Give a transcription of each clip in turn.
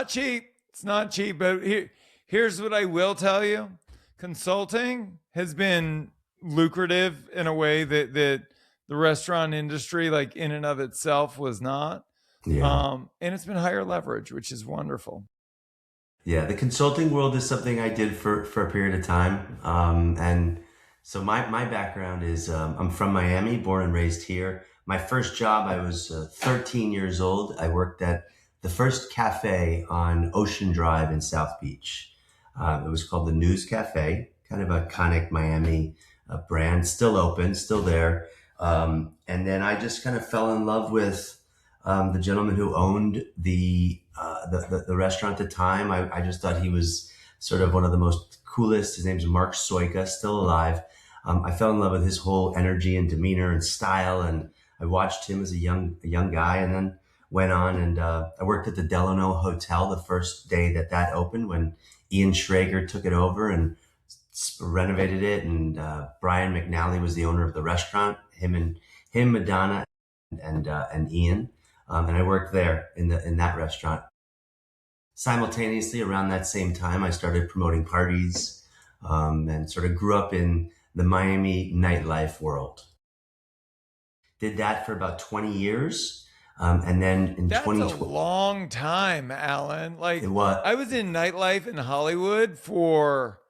not cheap. It's not cheap, but here's what I will tell you. Consulting has been lucrative in a way that the restaurant industry, like in and of itself, was not. Yeah. And it's been higher leverage, which is wonderful. Yeah, the consulting world is something I did for a period of time. And so my background is I'm from Miami, born and raised here. My first job, I was 13 years old. I worked at the first cafe on Ocean Drive in South Beach. It was called the News Cafe, kind of iconic Miami brand, still open, still there. And then I just kind of fell in love with the gentleman who owned the restaurant at the time. I just thought he was sort of one of the most coolest. His name's Mark Soika, still alive. I fell in love with his whole energy and demeanor and style, and I watched him as a young guy, and then went on and I worked at the Delano Hotel the first day that opened when Ian Schrager took it over and renovated it, and Brian McNally was the owner of the restaurant. Madonna, and Ian. And I worked there in that restaurant. Simultaneously, around that same time, I started promoting parties, and sort of grew up in the Miami nightlife world. Did that for about 20 years. And then in That's a 2012, long time, Alan. it Like was, I was in nightlife in Hollywood for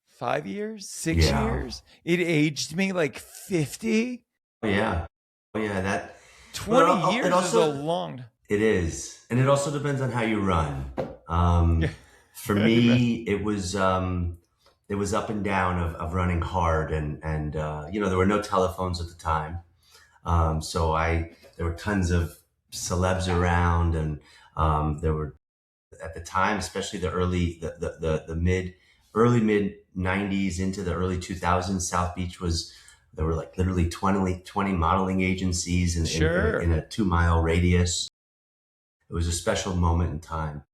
5 years, six yeah. years. It aged me like 50. Oh, yeah. Oh, yeah. That, but 20 it years is a also, long. it is. And it also depends on how you run. Yeah. For Right. me, it was up and down of running hard, and there were no telephones at the time. So there were tons of celebs around, and there were at the time, especially the early mid '90s into the early 2000s. South Beach there were like literally 20 modeling agencies in Sure. a 2 mile radius. It was a special moment in time.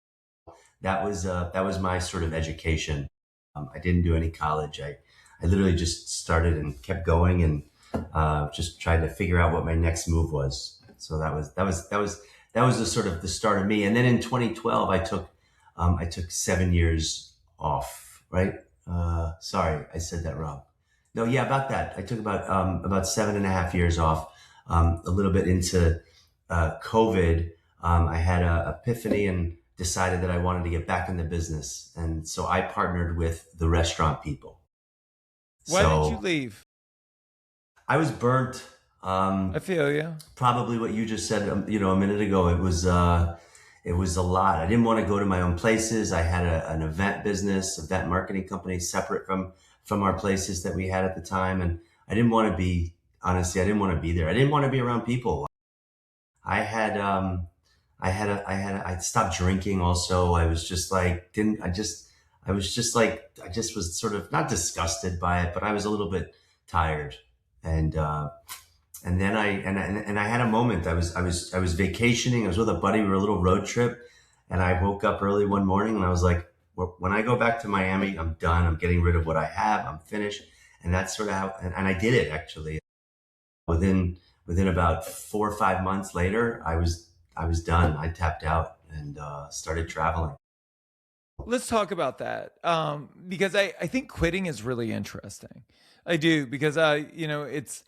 That was my sort of education. I didn't do any college. I literally just started and kept going, and just tried to figure out what my next move was. So that was the sort of the start of me. And then in 2012, I took 7 years off. Right? Sorry, I said that wrong. No, yeah, about that. I took about 7.5 years off. A little bit into COVID, I had a epiphany and decided that I wanted to get back in the business, and so I partnered with the restaurant people. Why did you So leave? I was burnt. I feel you. Probably what you just said, a minute ago. It was a lot. I didn't want to go to my own places. I had an event marketing company separate from our places that we had at the time, and I didn't want to be honestly. I didn't want to be there. I didn't want to be around people. I had I stopped drinking also. I was just like, I just was sort of not disgusted by it, but I was a little bit tired. And, and then and I had a moment. I was vacationing. I was with a buddy. We were a little road trip, and I woke up early one morning and I was like, when I go back to Miami, I'm done. I'm getting rid of what I have. I'm finished. And that's sort of how, and I did it actually. Within about 4 or 5 months later, I was done. I tapped out and started traveling. Let's talk about that. Because I think quitting is really interesting. I do, because it's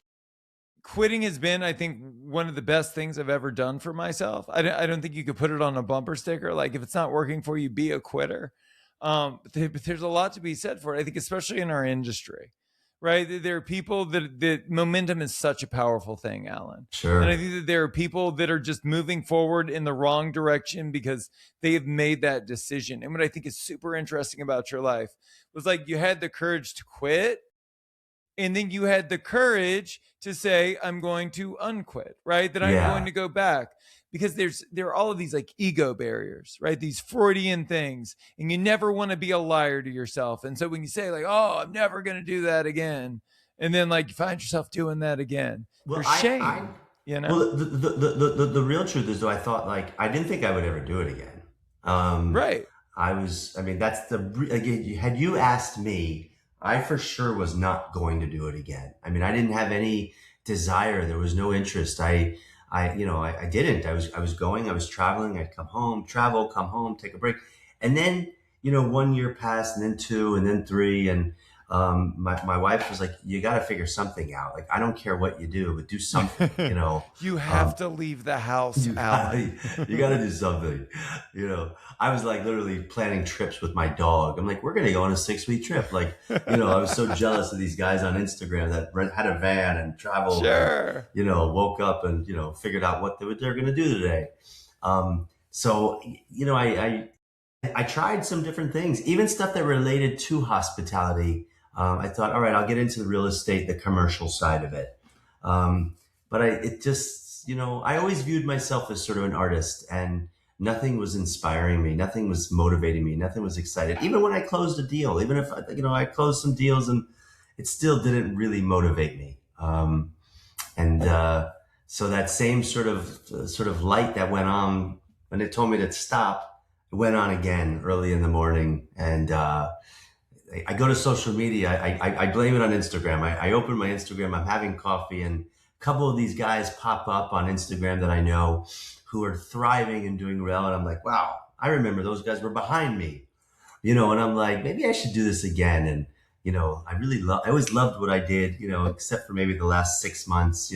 quitting has been, I think, one of the best things I've ever done for myself. I don't think you could put it on a bumper sticker. Like, if it's not working for you, be a quitter. But there's a lot to be said for it. I think, especially in our industry, right? There are people that momentum is such a powerful thing, Alan. And I Sure. think that there are people that are just moving forward in the wrong direction because they have made that decision. And what I think is super interesting about your life was, like, you had the courage to quit, and then you had the courage to say, I'm going to unquit, right? That I'm going Yeah. to go back, because there are all of these, like, ego barriers, right? These Freudian things, and you never want to be a liar to yourself. And so when you say, like, oh, I'm never going to do that again, and then, like, you find yourself doing that again, Well, there's I, shame, you well, know? the real truth is, though, I thought, like, I didn't think I would ever do it again. Um, Right. I mean, again, had you asked me, I for sure was not going to do it again. I mean, I didn't have any desire. There was no interest. I didn't. I was going, I was traveling, I'd come home, travel, come home, take a break. And then, 1 year passed and then two and then three. And my wife was like, you got to figure something out. Like, I don't care what you do, but do something. You have Um, to leave the house, you gotta, Alan. you gotta do something. I was like literally planning trips with my dog. I'm like, we're gonna go on a 6-week trip. Like, I was so jealous of these guys on Instagram that had a van and traveled and, Sure. woke up and, figured out what they're gonna do today. So, I tried some different things, even stuff that related to hospitality. I thought, all right, I'll get into the real estate, the commercial side of it. But it just, I always viewed myself as sort of an artist, and nothing was inspiring me. Nothing was motivating me. Nothing was excited. Even when I closed a deal, even if, I closed some deals and it still didn't really motivate me. And so that same sort of light that went on when it told me to stop, it went on again early in the morning. And I go to social media. I blame it on Instagram. I open my Instagram. I'm having coffee, and a couple of these guys pop up on Instagram that I know who are thriving and doing well. And I'm like, wow, I remember those guys were behind me, and I'm like, maybe I should do this again. And, I always loved what I did, except for maybe the last 6 months,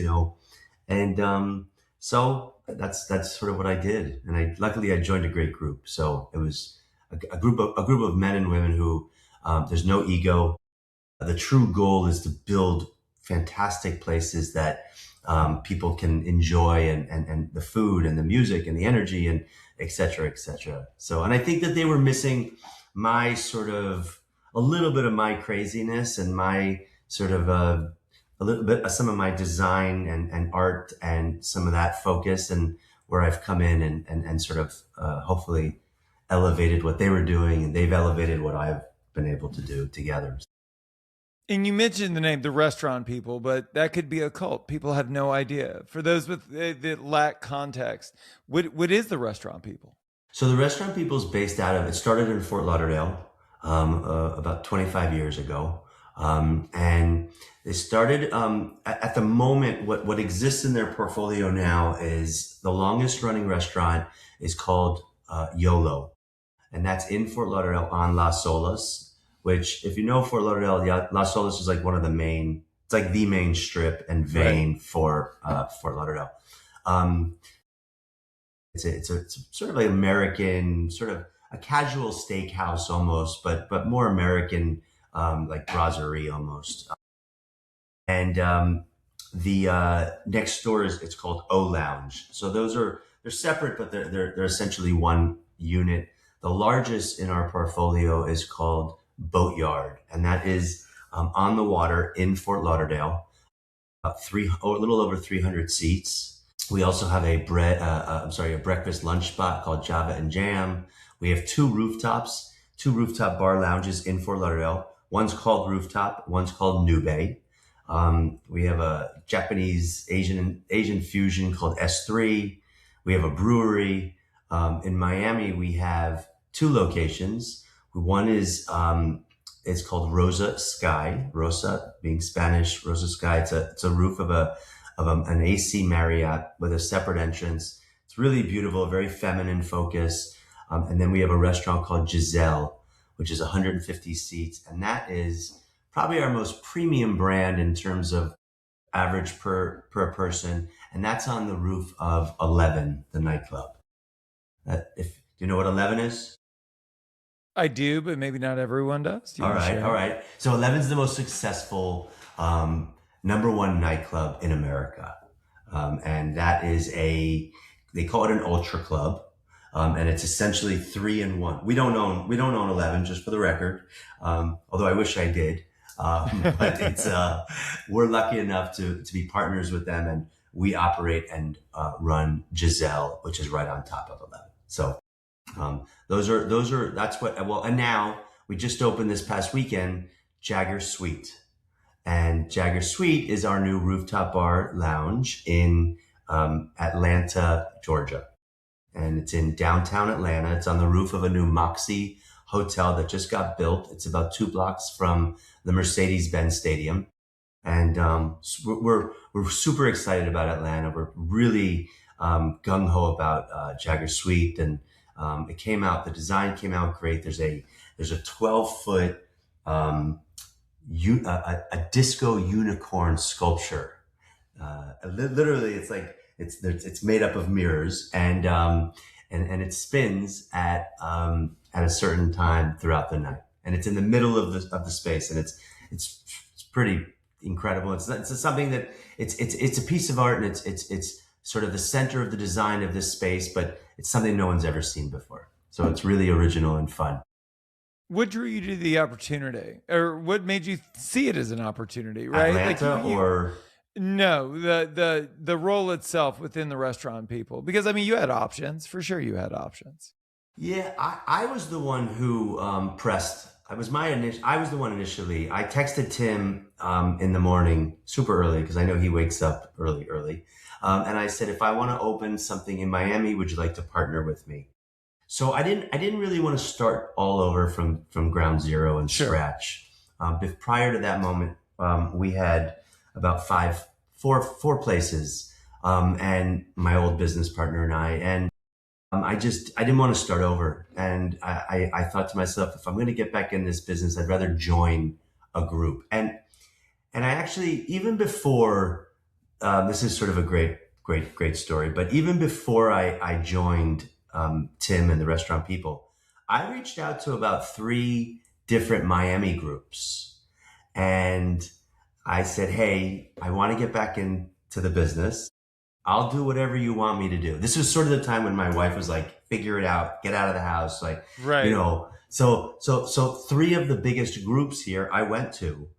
and so that's sort of what I did. And luckily I joined a great group. So it was a group of men and women who, there's no ego. The true goal is to build fantastic places that people can enjoy, and the food and the music and the energy and et cetera, et cetera. So, and I think that they were missing my a little bit of my craziness and my sort of a little bit of some of my design and art and some of that focus, and where I've come in and sort of hopefully elevated what they were doing, and they've elevated what I've been able to do together. And you mentioned the name, the restaurant people, but that could be a cult. People have no idea. For those that lack context, what is the restaurant people? So the restaurant people is based out of, it started in Fort Lauderdale about 25 years ago. And they started at the moment, what exists in their portfolio now is the longest running restaurant is called YOLO. And that's in Fort Lauderdale on Las Olas, which, if you know Fort Lauderdale, Las Olas is like one of the main, it's like the main strip and vein Right. for Fort Lauderdale. Um, it's sort of like American, sort of a casual steakhouse almost, but more American, like brasserie almost. And the next door it's called O Lounge. So they're separate, but they're essentially one unit. The largest in our portfolio is called Boatyard, and that is on the water in Fort Lauderdale. A little over 300 seats. We also have a breakfast lunch spot called Java and Jam. We have two rooftop bar lounges in Fort Lauderdale. One's called Rooftop, one's called Nube. We have a Japanese Asian fusion called S3. We have a brewery. In Miami, we have two locations. One is it's called Rosa Sky. Rosa being Spanish, Rosa Sky. It's a roof of an AC Marriott with a separate entrance. It's really beautiful, very feminine focus. And then we have a restaurant called Giselle, which is 150 seats, and that is probably our most premium brand in terms of average per person, and that's on the roof of 11, the nightclub. If do you know what 11 is? I do, but maybe not everyone does. Do you All want to right, all share? right. So 11 is the most successful number one nightclub in America, and that is they call it an ultra club. And it's essentially 3-in-1. We don't own 11, just for the record. Although I wish I did. But we're lucky enough to be partners with them, and we operate and run Giselle, which is right on top of 11. So, and now we just opened this past weekend, Jagger Suite. And Jagger Suite is our new rooftop bar lounge in Atlanta, Georgia. And it's in downtown Atlanta. It's on the roof of a new Moxie hotel that just got built. It's about 2 blocks from the Mercedes-Benz Stadium. And we're super excited about Atlanta. We're really gung ho about Jagger Suite, and it came out. The design came out great. There's a 12-foot a disco unicorn sculpture. Literally, it's like it's made up of mirrors, and it spins at a certain time throughout the night, and it's in the middle of the space, and it's pretty incredible. It's something that it's a piece of art, and it's sort of the center of the design of this space, but it's something no one's ever seen before. So it's really original and fun. What drew you to the opportunity, or what made you see it as an opportunity? Right, like Atlanta or no, the role itself within the restaurant people. Because I mean, you had options for sure. You had options. Yeah, I was the one who pressed. I was the one initially. I texted Tim in the morning, super early, because I know he wakes up early. And I said, if I want to open something in Miami, would you like to partner with me? So I didn't really want to start all over from ground zero and Sure. scratch. But prior to that moment, we had about four places, and my old business partner and I. I didn't want to start over. And I thought to myself, if I'm going to get back in this business, I'd rather join a group. And I actually, even before, this is sort of a great story, but even before I joined Tim and the restaurant people, I reached out to about three different Miami groups. And I said, hey, I want to get back into the business. I'll do whatever you want me to do. This was sort of the time when my wife was like, figure it out, get out of the house. Like, Right. so three of the biggest groups here I went to,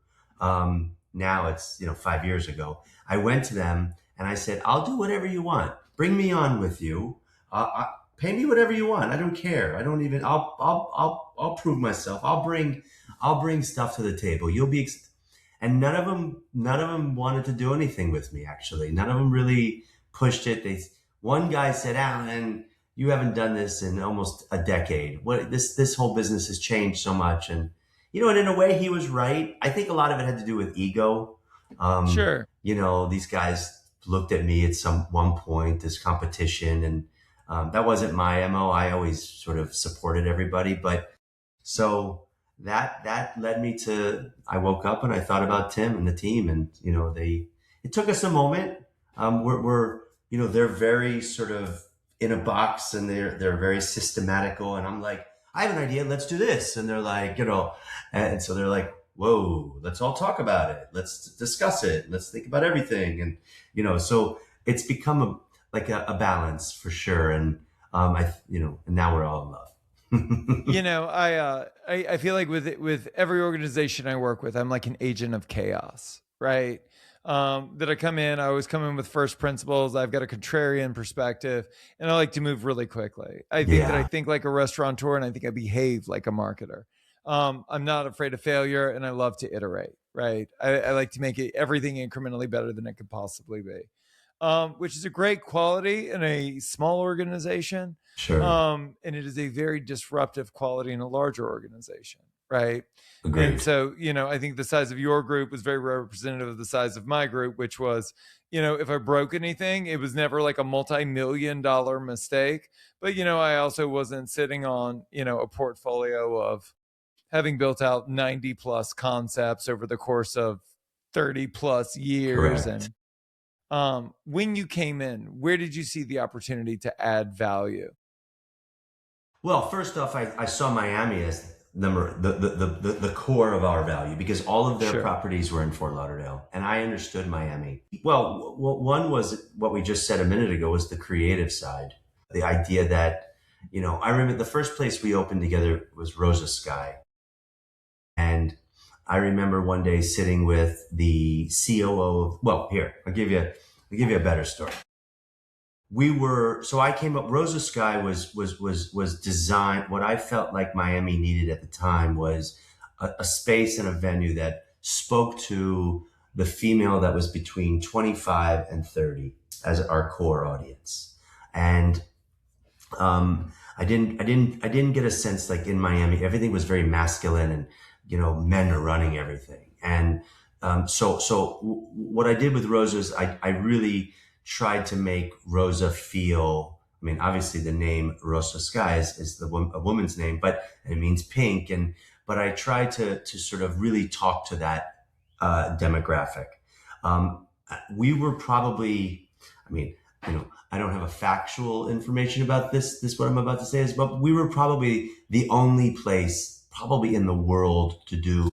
now it's, 5 years ago, I went to them and I said, I'll do whatever you want. Bring me on with you. Pay me whatever you want. I don't care. I don't even, I'll prove myself. I'll bring stuff to the table. And none of them wanted to do anything with me, actually. None of them really pushed it. One guy said, Alan, you haven't done this in almost a decade. This whole business has changed so much. And, and in a way he was right. I think a lot of it had to do with ego. Sure. These guys looked at me at one point as competition, and that wasn't my MO. I always sort of supported everybody, but so that led me to, I woke up and I thought about Tim and the team, and it took us a moment. They're very sort of in a box, and they're very systematical, and I'm like, I have an idea, let's do this. And they're like, and so they're like, whoa, let's all talk about it, let's discuss it, let's think about everything. And so it's become a balance for sure. And and now we're all in love. I feel like with every organization I work with, I'm like an agent of chaos, right? That I always come in with first principles. I've got a contrarian perspective, and I like to move really quickly. I think that I Yeah, think like a restaurateur, and I think I behave like a marketer. I'm not afraid of failure, and I love to iterate, right? I like to make everything incrementally better than it could possibly be, which is a great quality in a small organization. sure. And it is a very disruptive quality in a larger organization, right? And Agreed. so, I think the size of your group was very representative of the size of my group, which was, if I broke anything, it was never like a multi-million-dollar mistake. But, I also wasn't sitting on, a portfolio of having built out 90 plus concepts over the course of 30 plus years. Correct. And when you came in, where did you see the opportunity to add value? Well, first off, I saw Miami as the core of our value, because all of their Sure. properties were in Fort Lauderdale, and I understood Miami. Well, one was what we just said a minute ago, was the creative side. The idea that, I remember the first place we opened together was Rosa Sky. And I remember one day sitting with the COO of, well, here, I'll give you a better story. So I came up, Rosa Sky was designed. What I felt like Miami needed at the time was a space and a venue that spoke to the female that was between 25 and 30 as our core audience. And I didn't get a sense, like in Miami, everything was very masculine, and men are running everything. And What I did with Rosa is I really tried to make Rosa feel. I mean, obviously the name Rosa Sky is a woman's name, but it means pink, and but I tried to sort of really talk to that demographic. Um, we were probably, I mean, I don't have a factual information about this what I'm about to say is, but we were probably the only place probably in the world to do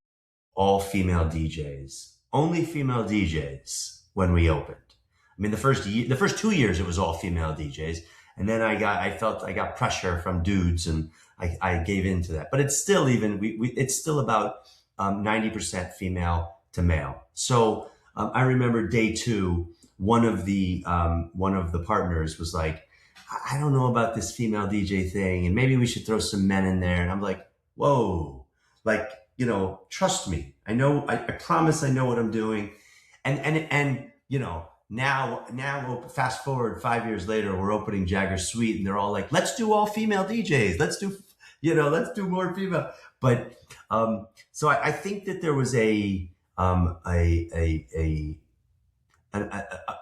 all female DJs, only female DJs when we opened. I mean, the first 2 years it was all female DJs, and then I felt I got pressure from dudes, and I gave in to that. But it's still it's still about 90% female to male. So I remember day two, one of the partners was like, I don't know about this female DJ thing, and maybe we should throw some men in there. And I'm like, whoa, like, trust me. I promise I know what I'm doing. And now fast forward 5 years later, we're opening Jagger Suite, and they're all like, let's do all female DJs. Let's do more female. But so I think that there was an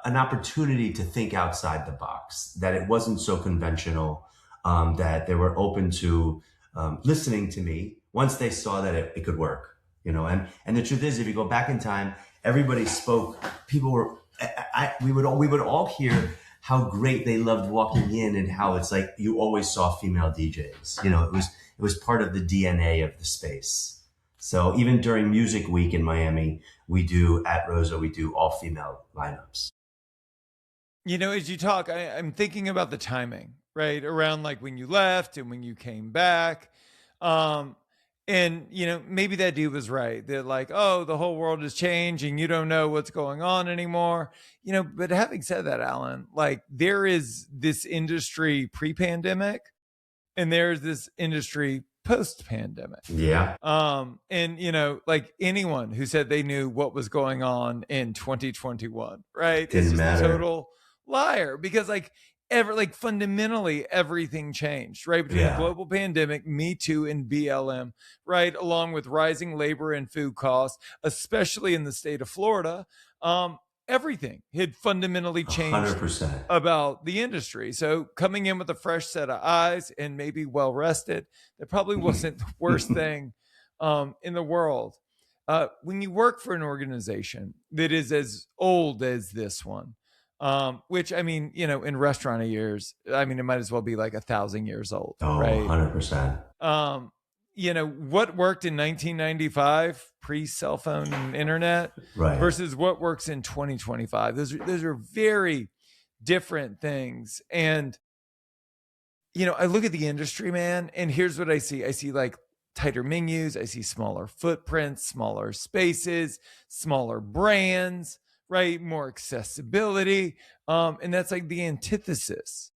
opportunity to think outside the box, that it wasn't so conventional, that they were open to listening to me once they saw that it could work, and the truth is, if you go back in time, everybody spoke, people were, we would all hear how great they loved walking in, and how it's like you always saw female DJs. It was part of the DNA of the space. So even during Music Week in Miami, at Rosa, we do all female lineups. As you talk, I'm thinking about the timing, right? Around like when you left and when you came back. Um, and, maybe that dude was right. That like, oh, the whole world has changed and you don't know what's going on anymore. But having said that, Alan, like there is this industry pre-pandemic and there's this industry post-pandemic. Yeah. And like anyone who said they knew what was going on in 2021, right? Didn't it's just matter. a total liar, because fundamentally everything changed, right? Between the global pandemic, Me Too, and BLM, right? Along with rising labor and food costs, especially in the state of Florida. Everything had fundamentally changed 100%. about the industry. So coming in with a fresh set of eyes and maybe well rested, that probably wasn't the worst thing in the world. When you work for an organization that is as old as this one, which I mean, in restaurant years, I mean, it might as well be like 1,000 years old, Oh, right? 100%. What worked in 1995 pre-cell phone and internet, Right, versus what works in 2025. Those are very different things. And I look at the industry, man, and here's what I see. I see like tighter menus, I see smaller footprints, smaller spaces, smaller brands, right? More accessibility. And that's like the antithesis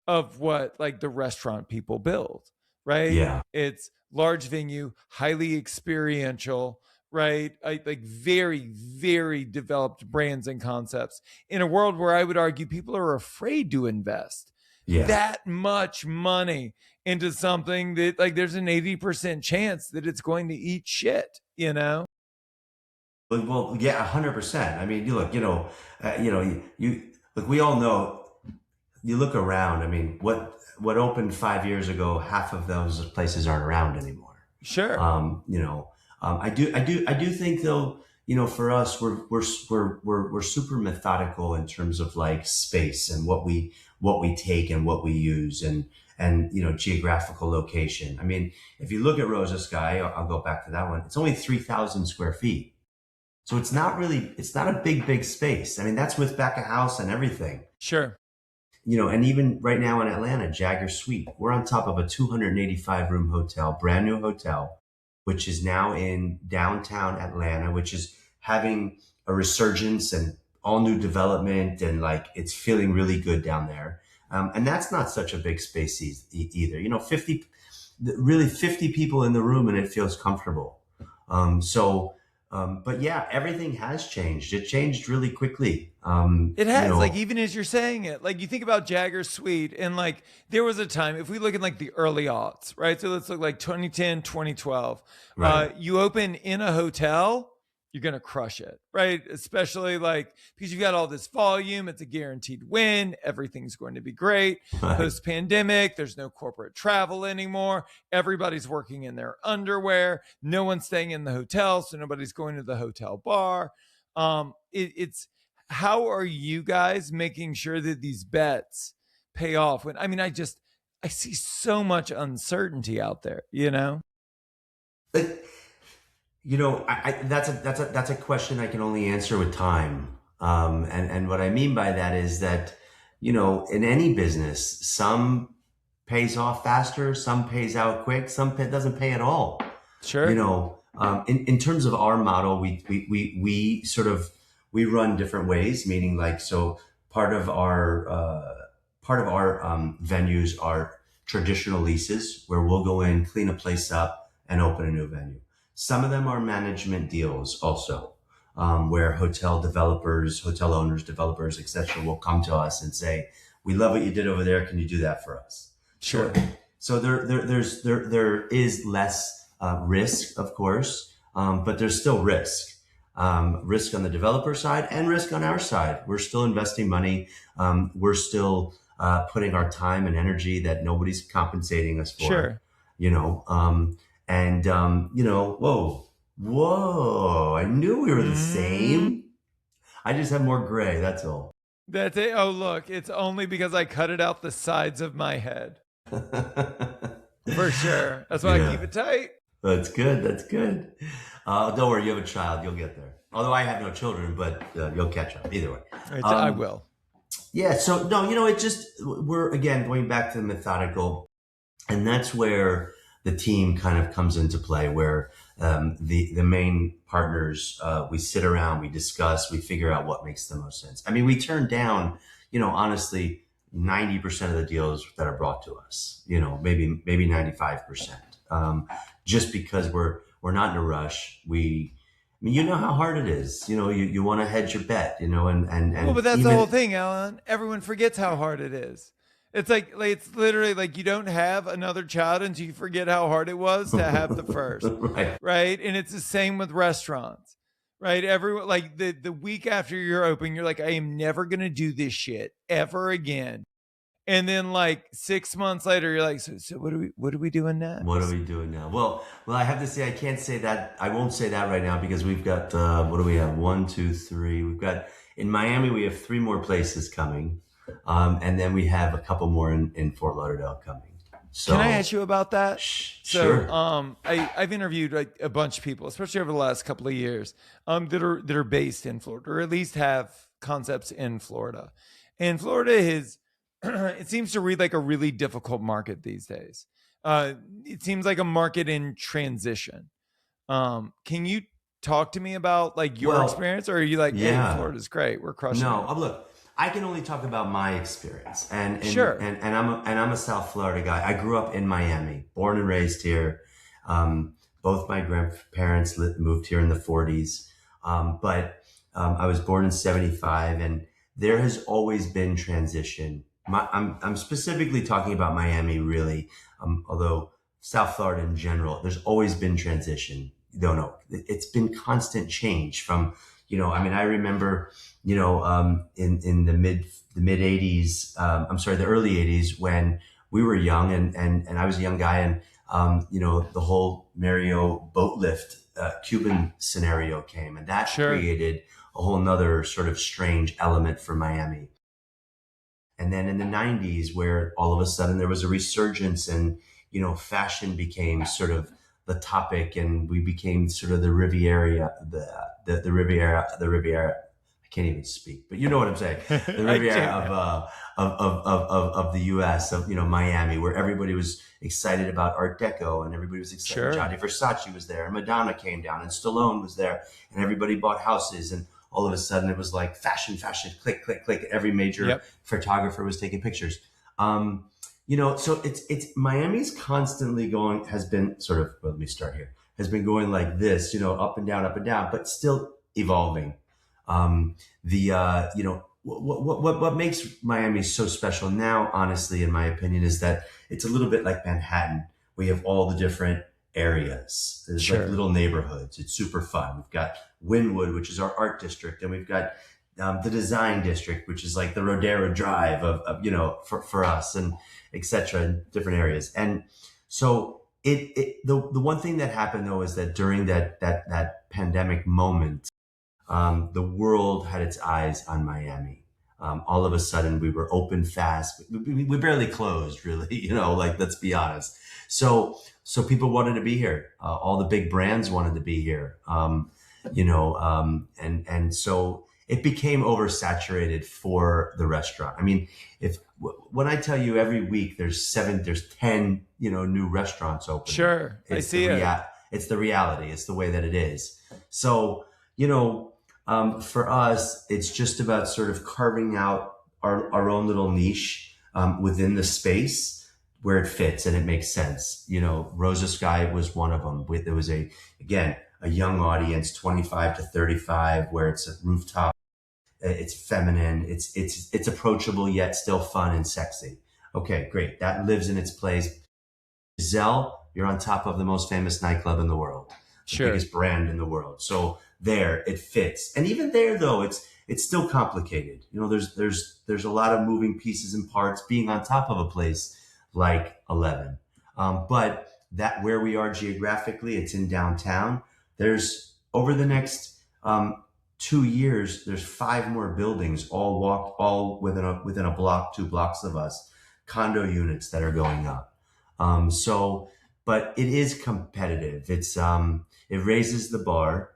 of what like the restaurant people build, right? yeah. It's large venue, highly experiential, right? Like very, very developed brands and concepts in a world where I would argue people are afraid to invest Yeah. that much money into something that like there's an 80% chance that it's going to eat shit, Well, yeah, 100%. I mean, you look, you look. We all know. You look around. I mean, what opened 5 years ago? Half of those places aren't around anymore. Sure. I do think though. For us, we're super methodical in terms of like space and what we take and what we use, and geographical location. I mean, if you look at Rosa Sky, I'll go back to that one. It's only 3,000 square feet. So it's not a big space. I mean, that's with back of house and everything. Sure. And even right now in Atlanta, Jagger Suite, we're on top of a 285 room hotel, brand new hotel, which is now in downtown Atlanta, which is having a resurgence and all new development. And like, it's feeling really good down there. And that's not such a big space either, 50 people in the room, and it feels comfortable. But yeah, everything has changed. It changed really quickly. It has, like, even as you're saying it, like you think about Jagger Suite, and like there was a time, if we look in like the early aughts, right? So let's look like 2010, 2012. Right. You open in a hotel, you're going to crush it, right? Especially like because you've got all this volume, it's a guaranteed win, everything's going to be great. Right. Post pandemic, there's no corporate travel anymore. Everybody's working in their underwear. No one's staying in the hotel, so nobody's going to the hotel bar. It's how are you guys making sure that these bets pay off? When I mean, I see so much uncertainty out there, you know? But, that's a question I can only answer with time. And what I mean by that is that, in any business, some pays off faster, some pays out quick, some doesn't pay at all. Sure. In terms of our model, we run different ways, meaning like, so part of our venues are traditional leases where we'll go in, clean a place up, and open a new venue. Some of them are management deals also, where hotel developers, hotel owners, developers, etc., will come to us and say, "We love what you did over there. Can you do that for us?" Sure. So there is less risk, of course, but there's still risk. Risk on the developer side and risk on our side. We're still investing money. We're still putting our time and energy that nobody's compensating us for. Sure. Whoa, I knew we were the same. I just have more gray, that's all. That's it. Oh, look, it's only because I cut it out the sides of my head. For sure. That's why I keep it tight. That's good. Don't worry, you have a child, you'll get there. Although I have no children, but you'll catch up either way. I will. Yeah, so no, we're again going back to the methodical, and that's where the team kind of comes into play, where the main partners, we sit around, we discuss, we figure out what makes the most sense. I mean, we turn down, honestly, 90% of the deals that are brought to us, maybe 95%, just because we're not in a rush. You know how hard it is. You want to hedge your bet, and well, but that's the whole thing, Alan. Everyone forgets how hard it is. It's like it's literally like you don't have another child until you forget how hard it was to have the first, right? And it's the same with restaurants, right? Everyone like the week after you're open, you're like, I am never gonna do this shit ever again. And then like 6 months later, you're like, so what are we doing next? What are we doing now? Well, I have to say, I can't say that. I won't say that right now because we've got, what do we have? 1, 2, 3. We've got, in Miami, we have 3 more places coming. And then we have a couple more in Fort Lauderdale coming. So, can I ask you about that? Sure. So, I've interviewed like a bunch of people, especially over the last couple of years, that are based in Florida, or at least have concepts in Florida. And Florida is, it seems to read like a really difficult market these days. It seems like a market in transition. Can you talk to me about like your experience, or are you like, hey, Florida's great, we're crushing it? Look, I can only talk about my experience, and sure. And I'm a South Florida guy. I grew up in Miami, born and raised here. Both my grandparents moved here in the 40s, but I was born in 75, and there has always been transition. I'm specifically talking about Miami, really, although South Florida in general, there's always been transition. It's been constant change from, I remember, in the mid 80s, the early 80s when we were young and I was a young guy, and, the whole Mario boat lift Cuban scenario came, and that created a whole nother sort of strange element for Miami. And then in the 90s, where all of a sudden there was a resurgence and, fashion became sort of the topic, and we became sort of the Riviera, the Riviera. I can't even speak, but you know what I'm saying. The Riviera of the U.S., of, Miami, where everybody was excited about Art Deco and everybody was excited. Sure. Gianni Versace was there, and Madonna came down, and Stallone was there, and everybody bought houses, and all of a sudden it was like fashion, click. Every major photographer was taking pictures. So it's Miami's constantly has been going like this, up and down, but still evolving. What makes Miami so special now, honestly, in my opinion, is that it's a little bit like Manhattan. We have all the different areas. There's like Sure. little neighborhoods. It's super fun. We've got Wynwood, which is our art district, and we've got the design district, which is like the Rodero Drive for us, and etc. in different areas. And so the one thing that happened though is that during that pandemic moment, the world had its eyes on Miami. All of a sudden, we were open fast. We barely closed, really. Like, let's be honest. So people wanted to be here. All the big brands wanted to be here. And so it became oversaturated for the restaurant. I mean, if when I tell you every week there's 10, new restaurants opening, Sure. I see it. it's the reality. It's the way that it is. So, you know, for us, it's just about sort of carving out our own little niche within the space where it fits and it makes sense. Rosa Sky was one of them. There was a young audience, 25 to 35, where it's a rooftop. It's feminine. It's approachable yet still fun and sexy. Okay, great. That lives in its place. Zell, you're on top of the most famous nightclub in the world, the Sure. biggest brand in the world. So there, it fits. And even there, though, it's still complicated. There's a lot of moving pieces and parts being on top of a place like 11. But that where we are geographically, it's in downtown. There's over the next 2 years, there's 5 more buildings, all within a block, 2 blocks of us, condo units that are going up. But it is competitive. It raises the bar.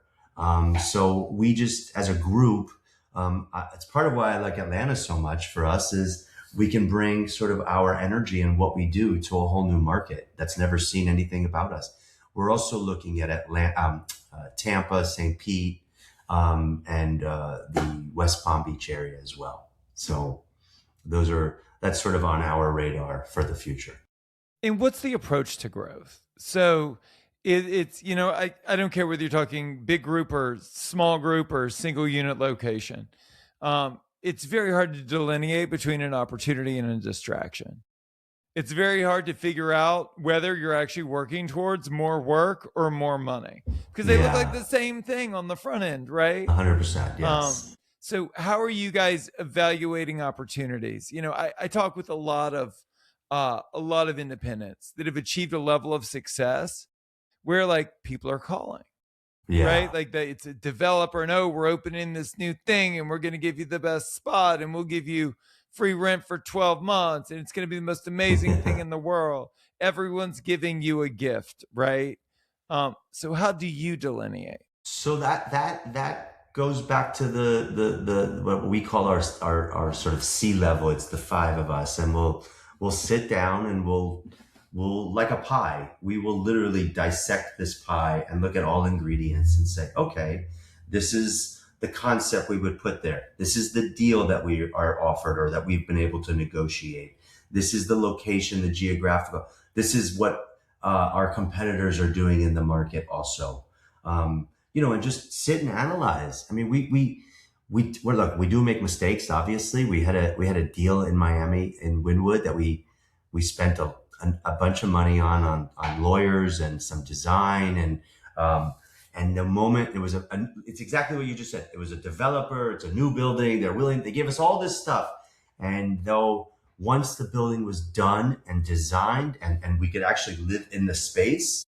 So we just, as a group, it's part of why I like Atlanta so much. For us is we can bring sort of our energy and what we do to a whole new market that's never seen anything about us. We're also looking at Atlanta, Tampa, St. Pete, and the West Palm Beach area as well. So that's sort of on our radar for the future. And what's the approach to growth? So it's, I don't care whether you're talking big group or small group or single unit location. It's very hard to delineate between an opportunity and a distraction. It's very hard to figure out whether you're actually working towards more work or more money because they look like Yeah, the same thing on the front end, right? 100%. Um, Yes. so how are you guys evaluating opportunities? I talk with a lot of independents that have achieved a level of success where like people are calling, right? Yeah. Like it's a developer. No, we're opening this new thing and we're going to give you the best spot and we'll give you free rent for 12 months and it's going to be the most amazing thing in the world. Everyone's giving you a gift, right? So how do you delineate? So that goes back to the what we call our sort of C level. It's the 5 of us, and we'll sit down and we'll like a pie. We will literally dissect this pie and look at all ingredients and say, okay, this is the concept we would put there. This is the deal that we are offered or that we've been able to negotiate. This is the location, the geographical. This is what our competitors are doing in the market also. And just sit and analyze. I mean, look, we do make mistakes. Obviously, we had a deal in Miami in Wynwood that we spent a bunch of money on lawyers and some design and the moment it's exactly what you just said. It was a developer. It's a new building. They gave us all this stuff. And though once the building was done and designed and we could actually live in the space,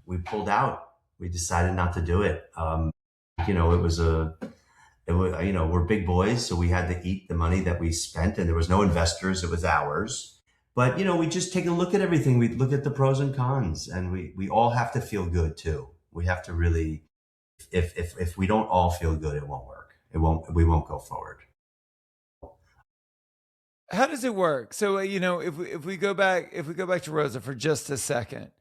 we pulled out. We decided not to do it. We're big boys, so we had to eat the money that we spent, and there was no investors. It was ours. But we just take a look at everything. We look at the pros and cons, and we all have to feel good too. We have to really. If we don't all feel good, it won't work. We won't go forward. How does it work? So if we go back to Rosa for just a second,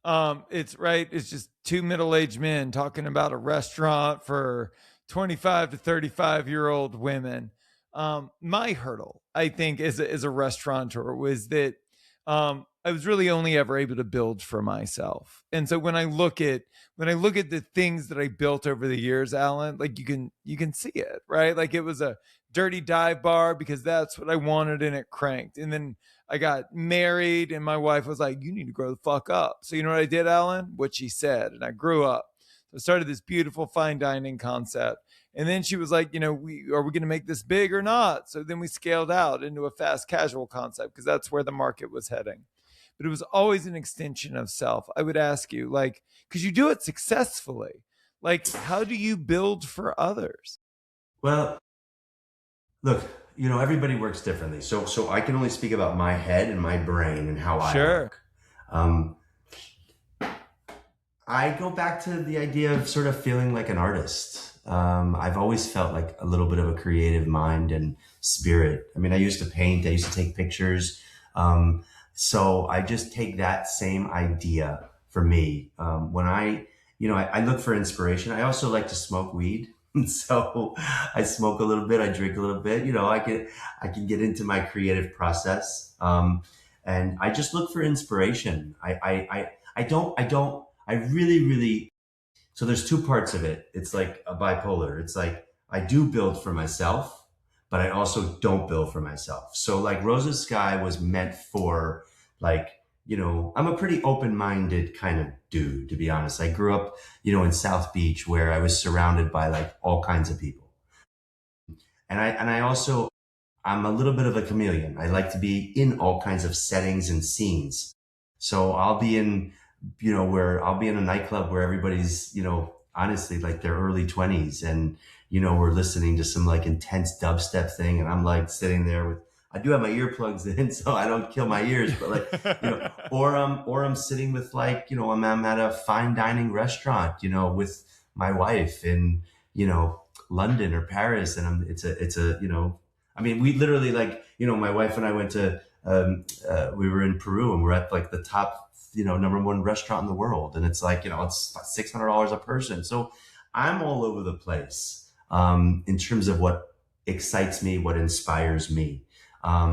it's right. It's just two middle-aged men talking about a restaurant for 25 to 35-year-old women. My hurdle, I think, as a restaurateur was that I was really only ever able to build for myself. And so when I look at the things that I built over the years, Alan, like you can see it, right? Like it was a dirty dive bar because that's what I wanted and it cranked. And then I got married and my wife was like, you need to grow the fuck up. So you know what I did, Alan? What she said. And I grew up. So I started this beautiful fine dining concept. And then she was like, are we going to make this big or not? So then we scaled out into a fast casual concept because that's where the market was heading. But it was always an extension of self. I would ask you, like, because you do it successfully, like, how do you build for others? Well, look, everybody works differently. So I can only speak about my head and my brain and how I Sure. work. Um, I go back to the idea of sort of feeling like an artist. I've always felt like a little bit of a creative mind and spirit. I mean, I used to paint, I used to take pictures. So I just take that same idea for me. When I look for inspiration. I also like to smoke weed. So I smoke a little bit, I drink a little bit, I can get into my creative process. And I just look for inspiration. I really, really, so there's two parts of it. It's like a bipolar. It's like I do build for myself, but I also don't build for myself. So like Rosa's Sky was meant for like, I'm a pretty open-minded kind of dude, to be honest. I grew up, in South Beach where I was surrounded by like all kinds of people. And I also, I'm a little bit of a chameleon. I like to be in all kinds of settings and scenes. So I'll be in, where I'll be in a nightclub where everybody's, honestly like their early 20s and, we're listening to some like intense dubstep thing. And I'm like sitting there with, I do have my earplugs in so I don't kill my ears, but like, or I'm sitting with like, I'm at a fine dining restaurant, with my wife in, London or Paris. And it's a, I mean, we literally like, my wife and I went to, we were in Peru and we're at like the top, number one restaurant in the world. And it's like, it's $600 a person. So I'm all over the place, in terms of what excites me, what inspires me.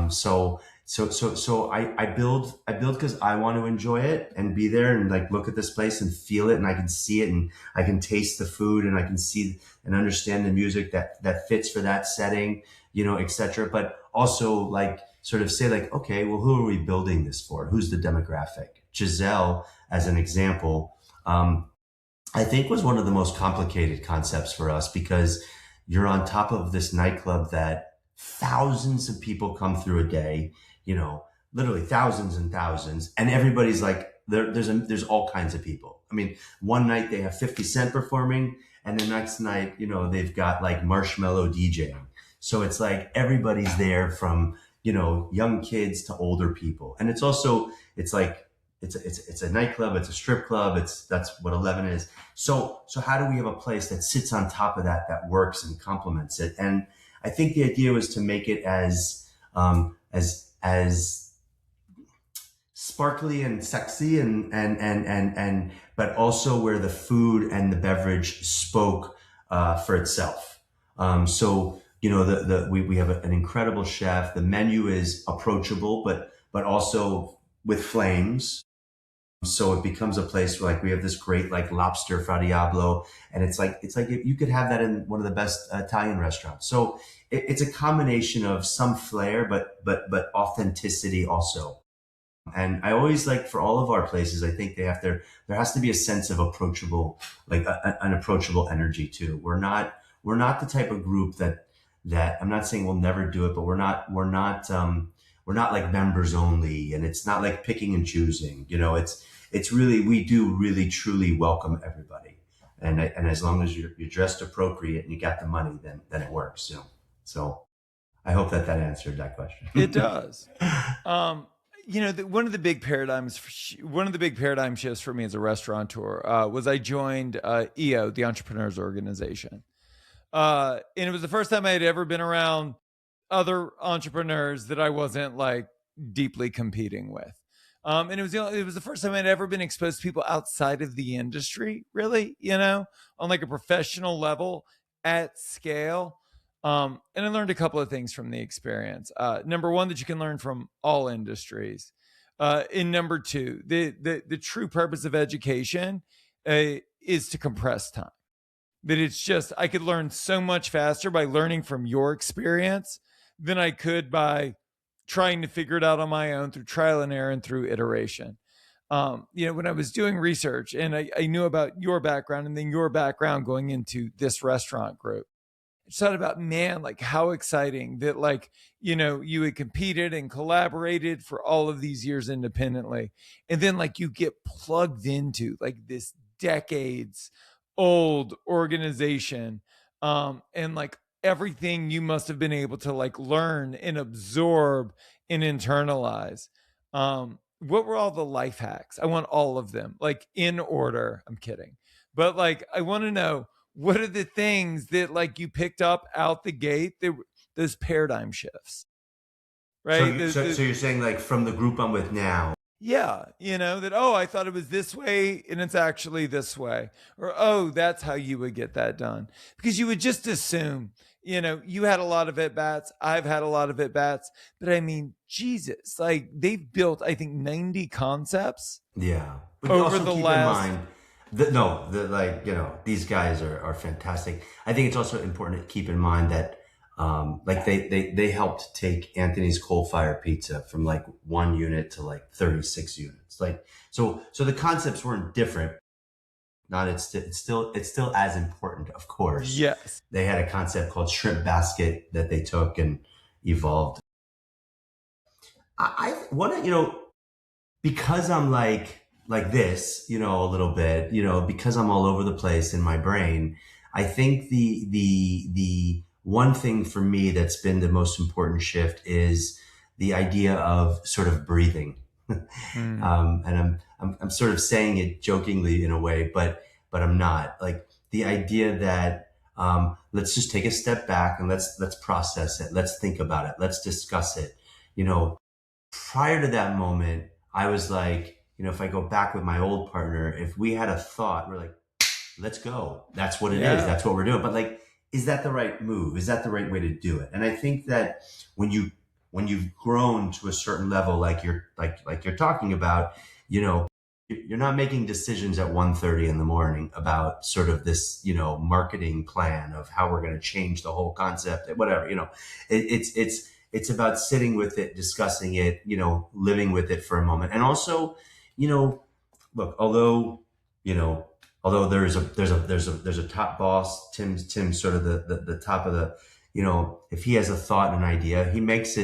So I build because I want to enjoy it and be there and like look at this place and feel it and I can see it and I can taste the food and I can see and understand the music that fits for that setting, etc. But also like sort of say like, okay, well, who are we building this for? Who's the demographic? Giselle, as an example, I think was one of the most complicated concepts for us because you're on top of this nightclub that thousands of people come through a day, literally thousands and thousands. And everybody's like, there's all kinds of people. I mean, one night they have 50 Cent performing and the next night, they've got like Marshmello DJing. So it's like everybody's there from, young kids to older people. And it's also, it's like, it's a nightclub, it's a strip club, that's what 11 is. So how do we have a place that sits on top of that works and complements it? And I think the idea was to make it as sparkly and sexy and but also where the food and the beverage spoke for itself. So we have an incredible chef. The menu is approachable, but also with flames. So it becomes a place where like we have this great like lobster fra diablo, and it's like you could have that in one of the best Italian restaurants. So it's a combination of some flair, but authenticity also. And I always like for all of our places, I think there has to be a sense of approachable, like an approachable energy too. We're not the type of group that I'm not saying we'll never do it, but we're not like members only, and it's not like picking and choosing. It's really, we do really truly welcome everybody, and as long as you're dressed appropriate and you got the money, then it works. So I hope that answered that question. It does. One of the big paradigm shifts for me as a restaurateur was I joined EO, the Entrepreneurs Organization, and it was the first time I had ever been around other entrepreneurs that I wasn't like deeply competing with. And it was the first time I'd ever been exposed to people outside of the industry, really, on like a professional level at scale. And I learned a couple of things from the experience. Number one, that you can learn from all industries. And number two, the true purpose of education is to compress time. That it's just, I could learn so much faster by learning from your experience than I could by trying to figure it out on my own through trial and error and through iteration. When I was doing research and I knew about your background and then your background going into this restaurant group, I just thought about, man, like how exciting that, like, you had competed and collaborated for all of these years independently. And then like you get plugged into like this decades old organization. And like everything you must have been able to like learn and absorb and internalize. What were all the life hacks? I want all of them, like in order. I'm kidding. But like, I want to know, what are the things that like you picked up out the gate, that those paradigm shifts, So, right? so you're saying like from the group I'm with now. Yeah, that, oh, I thought it was this way and it's actually this way. Or, oh, that's how you would get that done. Because you would just assume, you had a lot of at bats. I've had a lot of at bats. But I mean, Jesus, like they've built, I think, 90 concepts Yeah, but over also the keep in last. mind that no, the like these guys are fantastic. I think it's also important to keep in mind that like they helped take Anthony's Coal Fire Pizza from like 1 unit to like 36 units. Like so the concepts weren't different. Not it's still as important, of course. Yes. They had a concept called Shrimp Basket that they took and evolved. I want to because I'm like this, a little bit, because I'm all over the place in my brain. I think the one thing for me that's been the most important shift is the idea of sort of breathing. Mm. And I'm sort of saying it jokingly in a way, but I'm not. Like the idea that let's just take a step back and let's process it. Let's think about it. Let's discuss it. You know, Prior to that moment, I was like, if I go back with my old partner, if we had a thought, we're like, let's go. That's what it is. Yeah. That's what we're doing. But like, is that the right move? Is that the right way to do it? And I think that when you've grown to a certain level, like you're talking about, you're not making decisions at 1:30 in the morning about sort of this, marketing plan of how we're going to change the whole concept, whatever, it's about sitting with it, discussing it, living with it for a moment. And also, look, you know, although there's a top boss, Tim's sort of the top of the, if he has a thought and an idea, he makes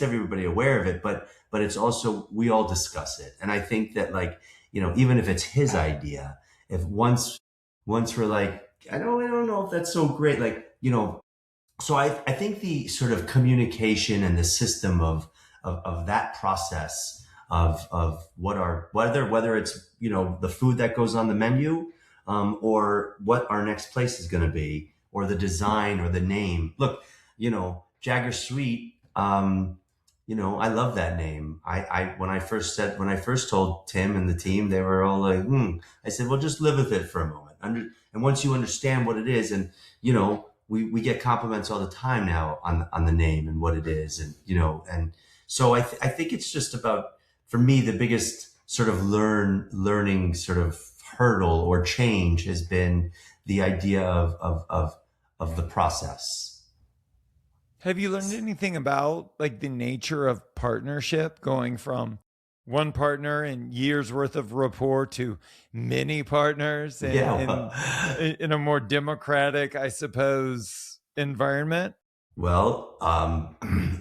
everybody aware of it, but it's also, we all discuss it. And I think that like, even if it's his idea, if once we're like, I don't know if that's so great, like, so I think the sort of communication and the system of that process of whether it's the food that goes on the menu, or what our next place is going to be, or the design or the name. Look, Jagger Sweet. I love that name. When I first told Tim and the team, they were all like, I said, well, just live with it for a moment. And once you understand what it is, and we get compliments all the time now on the name and what it is, and so I think it's just about, for me, the biggest sort of learning sort of hurdle or change has been the idea of the process. Have you learned anything about like the nature of partnership, going from one partner and years worth of rapport to many partners Yeah. in a more democratic, I suppose, environment? Well,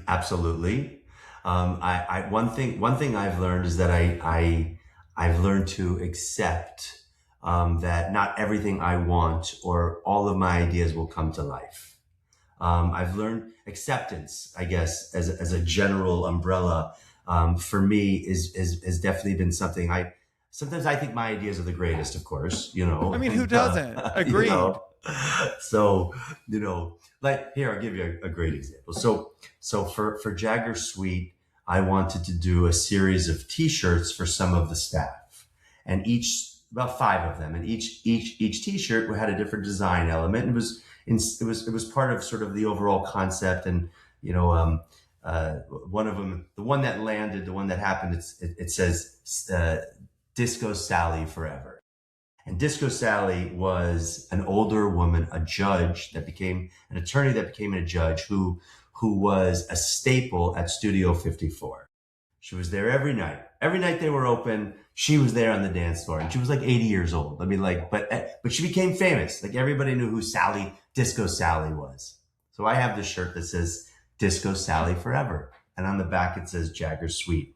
absolutely. One thing I've learned is that I've learned to accept that not everything I want or all of my ideas will come to life. I've learned acceptance, I guess, as a general umbrella. For me, is definitely been something sometimes I think my ideas are the greatest, of course, I mean, who and, doesn't? Agreed. so, like here, I'll give you a great example. So for Jagger Suite, I wanted to do a series of T-shirts for some of the staff, and about 5 of them, and each T-shirt had a different design element. It was part of sort of the overall concept, and one of them, the one that landed, the one that happened, it says Disco Sally Forever. And Disco Sally was an older woman, a judge that became an attorney that became a judge who was a staple at Studio 54. She was there every night. Every night they were open, she was there on the dance floor, and she was like 80 years old. I mean, like, but she became famous. Like everybody knew who Disco Sally was. So I have this shirt that says Disco Sally Forever, and on the back it says Jagger Sweet.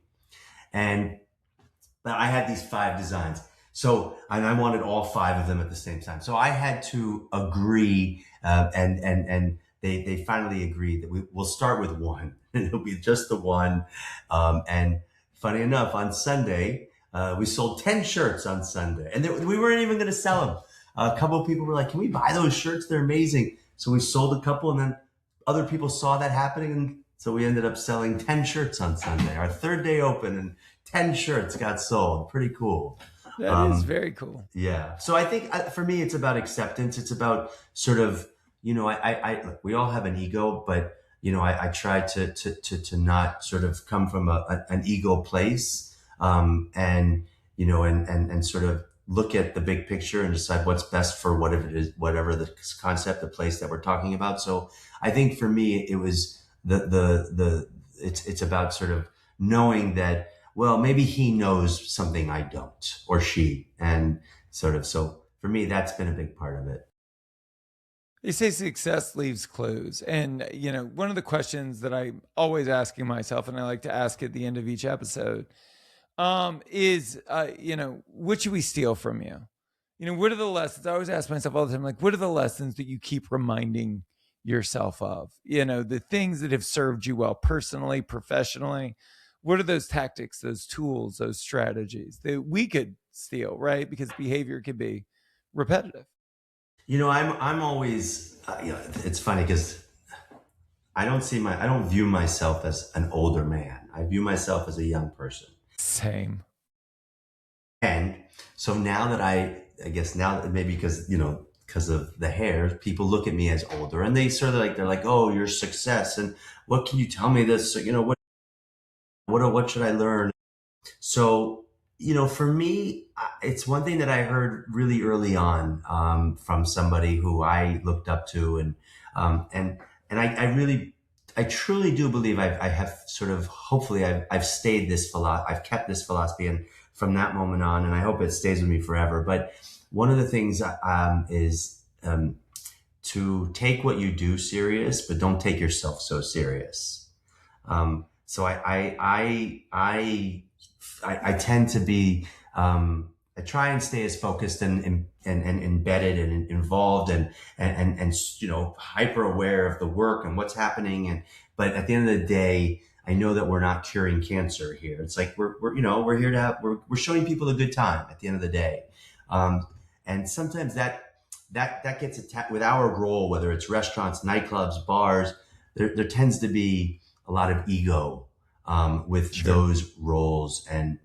And I had these 5 designs. So, and I wanted all 5 of them at the same time. So I had to agree, and they finally agreed that we'll start with one. It'll be just the one. And funny enough, on Sunday, we sold 10 shirts on Sunday, and we weren't even going to sell them. A couple of people were like, "Can we buy those shirts? They're amazing." So we sold a couple, and then other people saw that happening, and so we ended up selling 10 shirts on Sunday. Our 3rd day open, and 10 shirts got sold. Pretty cool. That is very cool. Yeah. So I think for me, it's about acceptance. It's about sort of, look, we all have an ego, but I try to not sort of come from an ego place, and sort of look at the big picture and decide what's best for whatever it is, whatever the concept, the place that we're talking about. So I think for me, it was it's about sort of knowing that, well, maybe he knows something I don't, or she, and sort of, so for me, that's been a big part of it. They say success leaves clues. And, one of the questions that I'm always asking myself, and I like to ask at the end of each episode, is, what should we steal from you? What are the lessons? I always ask myself all the time, like, what are the lessons that you keep reminding yourself of? The things that have served you well personally, professionally. What are those tactics, those tools, those strategies that we could steal, right? Because behavior can be repetitive. I'm always, it's funny because I don't view myself as an older man. I view myself as a young person. Same. And so now that I guess now that maybe because of the hair, people look at me as older, and they sort of they're like, "Oh, your success, and what can you tell me this? What should I learn?" So, for me, it's one thing that I heard really early on, from somebody who I looked up to, and I truly do believe I have sort of, hopefully I've stayed this I've kept this philosophy, and from that moment on, and I hope it stays with me forever. But one of the things, is, to take what you do serious, but don't take yourself so serious. So I tend to be, I try and stay as focused and embedded and involved and hyper aware of the work and what's happening. But at the end of the day, I know that we're not curing cancer here. It's like we're here to we're showing people a good time at the end of the day. And sometimes that gets attacked with our role, whether it's restaurants, nightclubs, bars. There tends to be a lot of ego, with Sure. those roles, and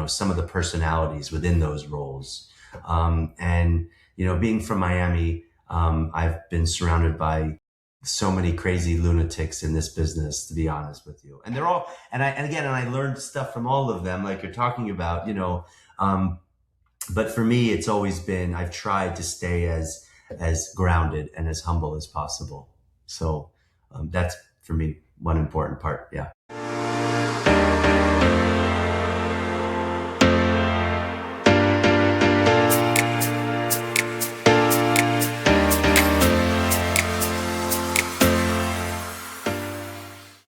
some of the personalities within those roles. And being from Miami, I've been surrounded by so many crazy lunatics in this business, to be honest with you. And they're all, and I learned stuff from all of them, like you're talking about, but for me, it's always been, I've tried to stay as grounded and as humble as possible. So, that's for me one important part. Yeah.